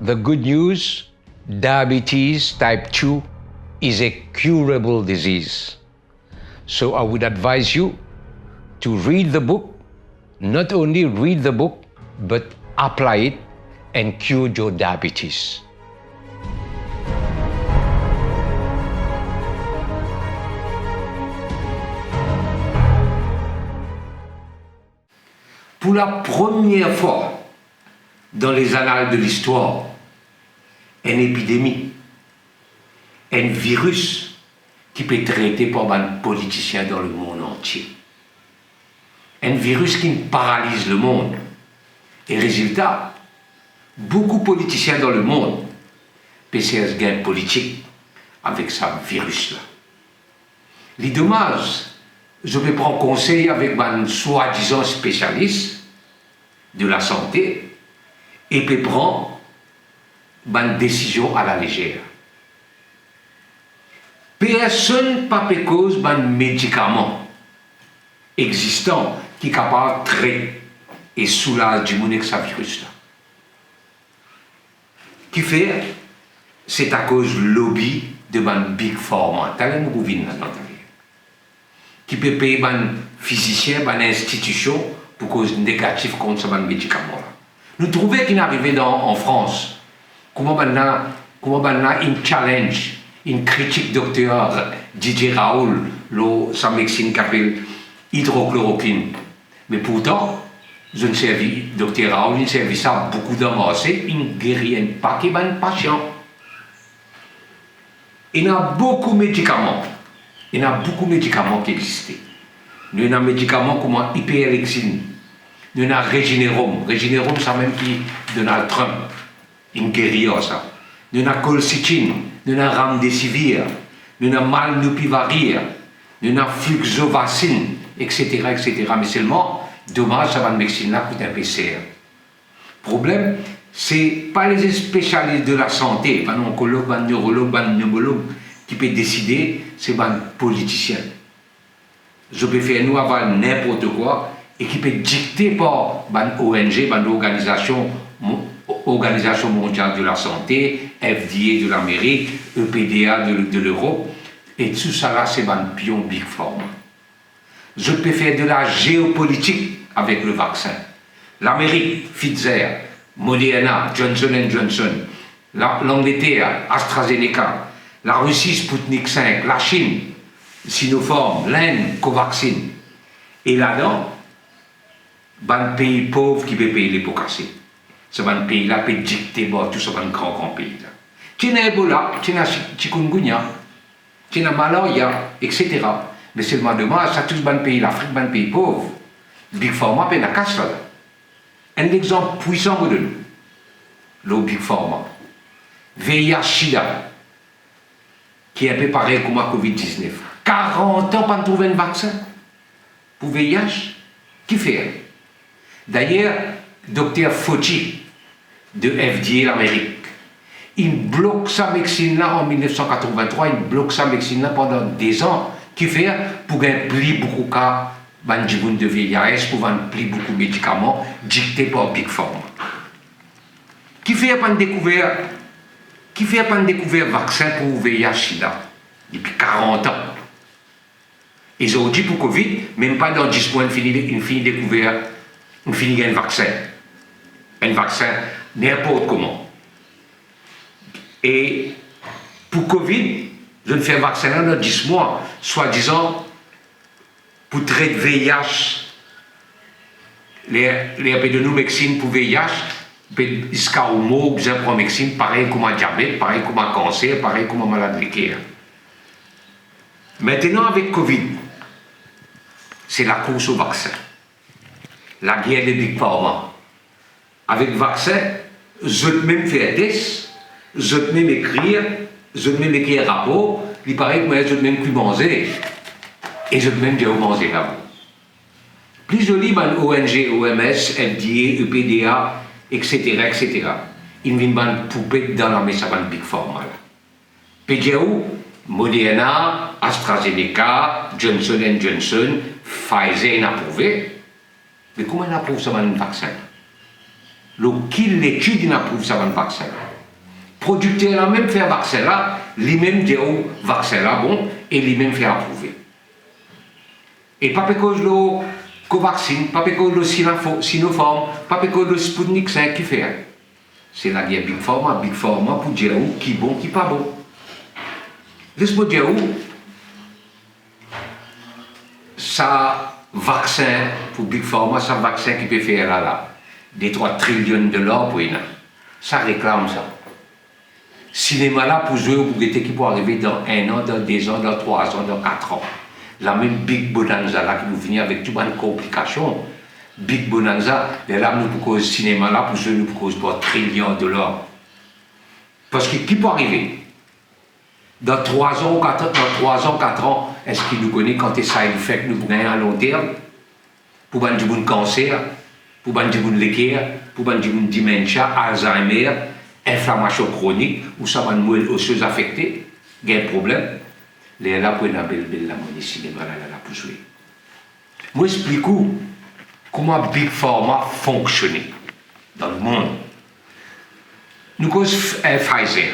The good news, diabetes type 2 is a curable disease. So I would advise you to read the book, not only read the book, but apply it and cure your diabetes. Pour la première fois dans les annales de l'histoire, une épidémie, un virus qui peut être traité par un politicien dans le monde entier. Un virus qui paralyse le monde. Et résultat, beaucoup de politiciens dans le monde peuvent se gain politique avec ce virus-là. Les dommages, je vais prendre conseil avec un soi-disant spécialiste de la santé et peut prendre une décision à la légère. Personne n'a pas cause d'un médicament existant qui est capable de traiter et soulager du monde avec ce virus-là. Qui fait, c'est à cause du lobby de Big Pharma. T'as une gouverne là-dedans. Qui peut payer un physicien, une institution pour cause négative contre ce médicament. Nous trouvons qu'il est arrivé en France, comment on a une challenge, une critique docteur Didier Raoul, sa médecine qui s'appelle hydrochloroquine. Mais pourtant, je ne servis, docteur Raoul, il servi ça beaucoup d'avancées, il guérit un paquet de patients. Il y a beaucoup de médicaments. Il y a beaucoup de médicaments qui existent. Nous avons des médicaments comme hyperlexine. Nous avons Regeneron. Regeneron, c'est même qui Donald Trump. Il guérit ça. Nous avons colchicine. Nous avons Remdesivir. Nous avons Malnupiravir. Nous avons Fluxovacine, etc., etc. Mais seulement, dommage, ça va de médecine-là coûte un peu cher. Le problème, c'est pas les spécialistes de la santé, un oncologue, un neurologue, un pneumologue, qui peut décider, c'est un politicien. Je peux faire nous avoir n'importe quoi et qui peut dicter par une ONG, une Organisation mondiale de la santé, FDA de l'Amérique, EPDA de l'Europe, et tout ça là, c'est un pion Big Pharma. Je peux faire de la géopolitique avec le vaccin. L'Amérique, Pfizer, Moderna, Johnson Johnson, l'Angleterre, AstraZeneca, la Russie, Sputnik 5, la Chine, Sinopharm, l'Inde, Covaxin. Et là-dedans, un pays pauvre qui peut payer les pots cassés. Ce pays-là peut dicter tout ce grand pays. Tu as Ebola, tu as chikungunya, tu as malaria, etc. Mais seulement dommage, ça tous les pays, l'Afrique, un pays pauvre. Big Pharma peut la casse là. Un exemple puissant de nous, le Big Pharma. VIH-Sida, qui est un peu pareil comme la COVID-19. 40 ans pour trouver un vaccin pour VIH. Qui fait? D'ailleurs, Dr Fauci de FDA l'Amérique, il bloque sa médecine-là en 1983, il bloque sa médecine-là pendant des ans. Qui fait? Pour gagner beaucoup de cas de VIH, pour vendre beaucoup de médicaments dictés par Big Pharma. Qui fait pas découvert vaccin pour VIH-Sida depuis 40 ans. Ils ont dit pour Covid, même pas dans 10 mois, il finit découvert, il finit un vaccin. Un vaccin n'importe comment. Et pour Covid, je ne fais un vaccin dans 10 mois, soi-disant, pour traiter VIH, les de nous médecine pour VIH, jusqu'à au mot, besoin pour médecine, pareil comme un diabète, pareil comme un cancer, pareil comme un maladie de cœur. Maintenant, avec Covid, c'est la course au vaccin. La guerre des Big Pharma. Avec le vaccin, je peux même faire des tests, je peux même écrire, je peux même écrire un rapport, il paraît que je peux même plus manger. Et je peux même dire manger là-bas. Plus joli, ONG, OMS, FDA, EPDA, etc., etc. Ils viennent une poupée dans la messe à Big Pharma. PGO, Moderna, AstraZeneca, Johnson Johnson, Pfizer n'a approuvé. Mais comment on approuve ça un vaccin? Qui l'étude approuve ça un vaccin? producteur là même fait vaccin là, lui-même dit au vaccin là bon, et lui-même fait approuver. Et pas parce que le Covaxin, pas parce que le Sinopharm, pas parce que le Sputnik 5 qui fait. C'est la guerre Big Pharma pour dire qui est bon, qui n'est pas bon. Laisse-moi dire ça vaccin pour Big Pharma, ça vaccin qui peut faire là, des 3 trillions de dollars pour une. Ça réclame ça. Cinéma là pour jouer au Bougueté qui peut arriver dans 1 an, dans 2 ans, dans 3 ans, dans 4 ans. La même Big Bonanza là qui nous vient avec tout plein de complications. Big Bonanza, là nous pour cause cinéma là pour jouer nous pour cause 3 trillions de dollars. Parce que qui peut arriver? Dans 3 ans, 4 ans, est-ce qu'il nous connaît quand il side effect nous gagnons à long terme? Pour ban du cancer, pour ban du léguer, pour ban du dementia, Alzheimer, inflammation chronique, ou ça va nous moelle osseuse affectée, il y a un problème. Les là pour une belle la monnaie cinéma là pour jouer. Moi explique comment Big Pharma fonctionne dans le monde. Nous cause Pfizer.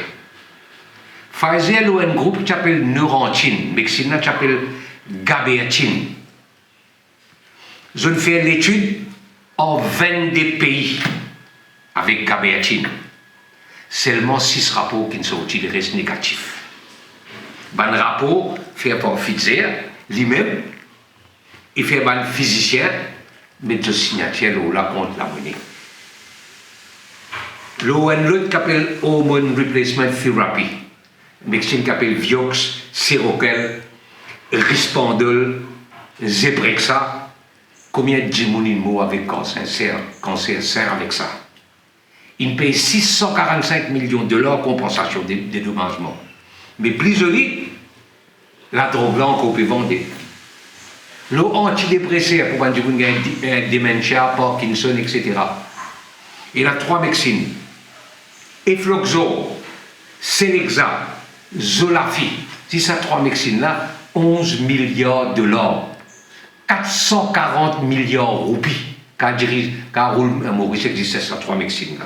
Pfizer a un groupe qui s'appelle Neurontine, mais qui s'appelle Gabertine. Je fais l'étude en 22 pays avec Gabertine. Seulement 6 rapports qui ne sont pas restent négatifs. Un rapport fait par Pfizer, lui-même, il fait un physicien, mais de signature là contre la monnaie. L'autre qui s'appelle Hormone Replacement Therapy, médecine qui s'appelle Vioxx, Seroquel, Risperdal, Zebrexa. Combien de gens avec cancer serre avec ça? Il paye 645 millions de dollars compensation des dédommagements. Mais plus joli, la drogue là qu'on peut vendre. Le antidépresseur pour les dementia, Parkinson, etc. Il a 3 médecines. Efloxor, Celexa, Zolafi. Si ça 3 médecines là, 11 milliards de dollars. 440 milliards de roupies. Car Maurice existait ces 3 médecines là.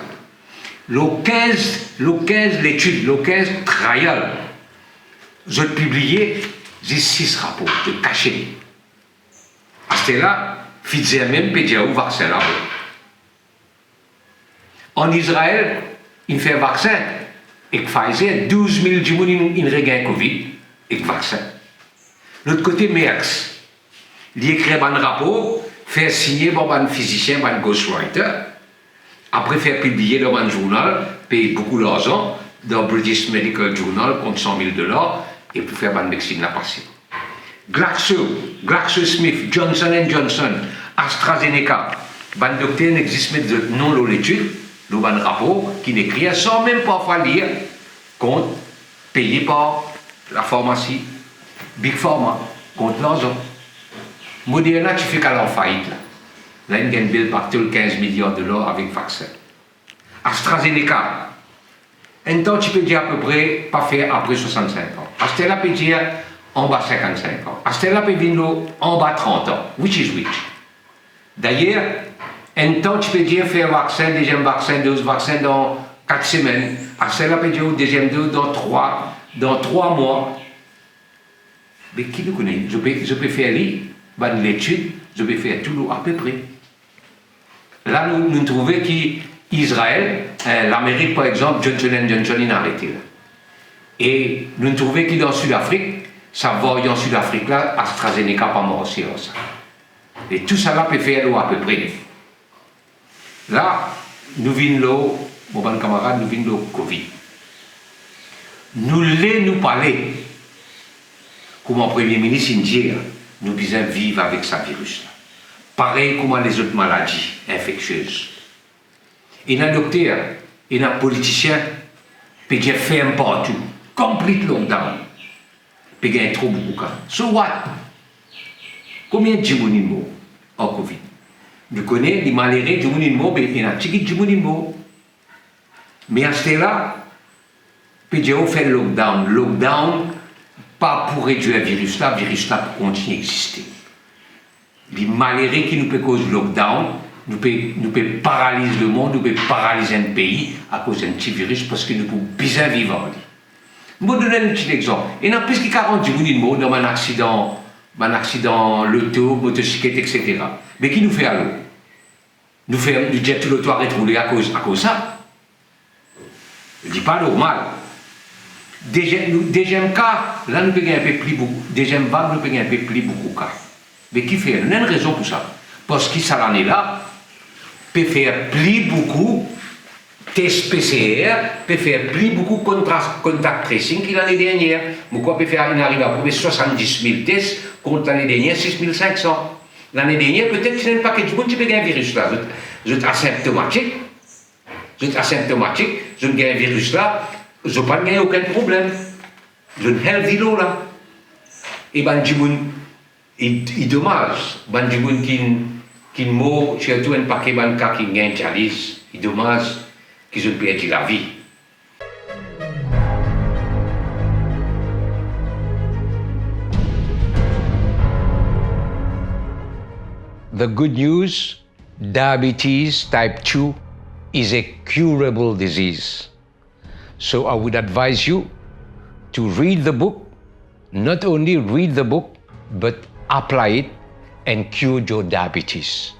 Le 15 l'étude, le 15 trial, je publié 6 rapports de cachés. À ce là, Pfizer même peut dire où vaccin là. En Israël, il fait un vaccin et Pfizer, 12 000 gens il regagne Covid et vaccin. L'autre côté, Merck, il écrit un rapport, fait signer par un physicien, un ghostwriter, après faire publier dans un journal, payer beaucoup d'argent dans British Medical Journal contre 100 000 dollars et pour faire une médecine la passer. GlaxoSmith, Johnson Johnson, AstraZeneca, un docteur n'existe mais de non dans l'étude, dans un rapport qui n'écrit sans même parfois lire, contre payé par la pharmacie Big Pharma, contre l'argent. Moderna, tu fais qu'elle en faillite là. Là, il y a une belle partie de 15 milliards de dollars avec vaccin. AstraZeneca, un temps tu peux dire à peu près, pas faire après 65 ans. Astella peut dire en bas 55 ans. Astella peut venir en bas 30 ans. Which is which? D'ailleurs, un temps tu peux dire faire vaccin, deuxième vaccin, deuxième vaccin dans 4 semaines. Astella peut dire deuxième dose dans 3 mois. Mais qui nous connaît? Je peux faire l'étude, je peux faire tout à peu près. Là, nous trouvons qu'Israël, l'Amérique par exemple, Johnson Johnson, il a arrêté là. Et nous trouvons que dans Sud-Afrique, ça va en Sud-Afrique là, AstraZeneca pas mort aussi. Et tout ça là peut faire à peu près. Là, nous venons là, mon bon camarade, nous venons là Covid. Nous parler, comme un premier ministre indien, nous devons vivre avec ce virus là. Pareil comme les autres maladies infectieuses. Il y a un docteur, il y a un politicien, qui peut ferme partout, complete lockdown, puis il y a trop beaucoup de cas. So what? Combien de gens morts en Covid? Nous connaissons les malheureux de gens morts, mais il y a un petit gens morts. Mais à ce là, puis il fait lockdown. Lockdown, pas pour réduire le virus là pour continuer à exister. Les malheureux qui nous peut causer lockdown, nous peut paralyser le monde, nous peut paralyser un pays à cause d'un petit virus parce que nous pouvons bien vivre. Je vais vous donner un petit exemple. Il y a plus de 40 morts dans un accident l'auto, motocyclette, etc. Mais qui nous fait alors? Nous disons tout l'auto arrête de rouler à cause de ça. Je ne dis pas normal. Deuxième cas, là nous payons un peu plus beaucoup. Deuxième vague, nous payons un peu plus beaucoup de cas. Mais qui fait? Il y a une raison pour ça. Parce que cette année-là, peut faire plus beaucoup tests PCR, peut faire plus beaucoup contact tracing que l'année dernière. Pourquoi peut faire, il arrive à prouver 70 000 tests contre l'année dernière 6 500. L'année dernière, peut-être qu'il y a un paquet de monde qui peut gagner un virus là. Vous êtes asymptomatique, je gagne un virus là, je n'ai pas gagné aucun problème. Je ne healthy là. Et ben, c'est dommage. Ben, qui mort, surtout un paquet de cas qui gagne chalice, c'est dommage qu'ils ont perdu la vie. The good news, diabetes type 2 is a curable disease. So I would advise you to read the book, not only read the book, but apply it and cure your diabetes.